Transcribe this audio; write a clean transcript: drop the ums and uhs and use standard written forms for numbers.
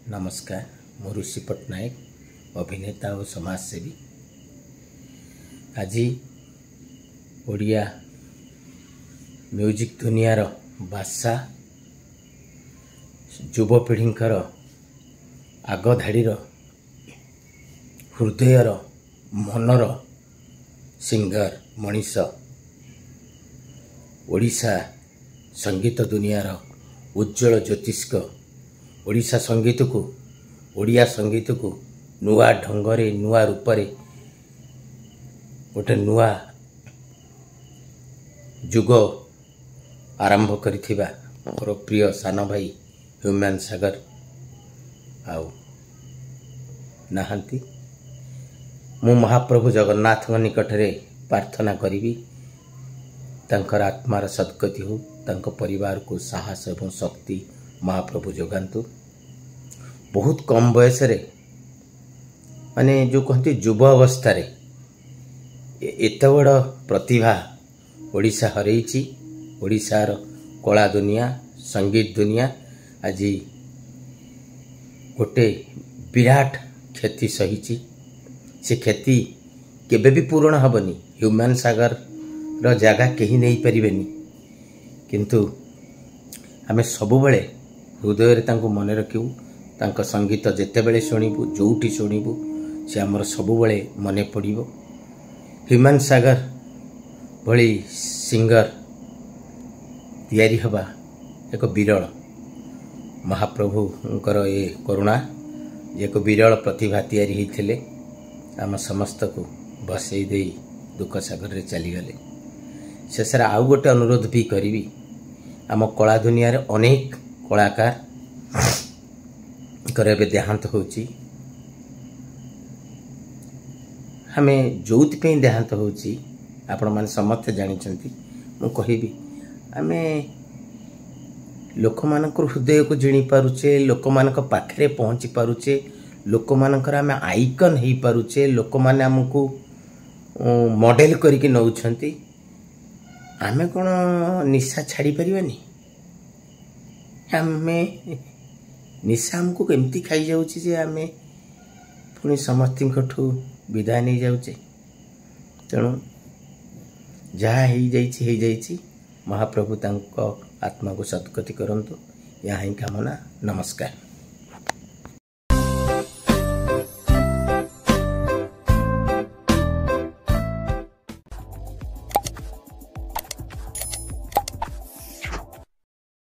नमस्कार मु ऋषि पट्टनायक अभिनेता और समाजसेवी। आज ओडिया म्यूजिक दुनिया रो बादशाह युवपीढ़ी आगधाड़ी हृदयर मनर सिंगर मनीष ओडिशा संगीत दुनिया रो उज्जवल ज्योतिष्क ओडिशा संगीत को ओडिया संगीत को नुआ ढंगरे नुआ रूपरे गोटे नुआ जुग आरंभ करिथिबा मोर प्रिय सान भाई ह्यूमन सागर आउ नाहंती। मु महाप्रभु जगन्नाथ निकटरे प्रार्थना करी तांकर आत्मार सद्गति हो, तांको परिवार को साहस एवं शक्ति महाप्रभु जोगांतु। बहुत कम बयस रे माने जो कहते युवा अवस्था रे एत बड़ प्रतिभा ओडिशा हरैछि। ओडिशार कला दुनिया संगीत दुनिया आज गोटे विराट क्षति सही। से क्षति केबे भी पूर्ण हबनी। ह्यूमन सागर रो जगह कहीं नहीं परिबेनी, किंतु आमे सबुबले हृदय तांको मन रखिबू। तांको संगीत जेतेबेले शुणिबू जोठी शुणिबू से आमर सबुबले मने पड़िबो। ह्यूमन सागर भली सिंगर तैयारी हबा एक विरल महाप्रभुंकर ये करुणा एक विरल प्रतिभा तैयारी होइथिले आम समस्त को बसई दे दुख सागर रे चली गले। शेष आउ गोटे अनुरोध भी करी आम कला दुनिया रे अनेक कलाकार करे देहांत होची। हमें जोति पे देहांत होची आपण माने समस्त जानिछंती। मु कहिबी आमे लोक मानकर हृदय को जिणी पारुचे, लोक मानक पाखरे पहुंची पारुचे, लोक मानकर आमे आइकन हेई पारुचे, लोक माने हमकु मॉडल करके नउछंती। आमे कोन निशा छाड़ी परिबानी? आमे निशा हमको केमती खाई जाउची जे आमे पुणी समस्तिंकठू विदाय नहीं जाउचे। तेणु जहाँ हो जाइछि महाप्रभु तांको आत्मा को सद्गति करंतु। यहाँ ही कामना। नमस्कार।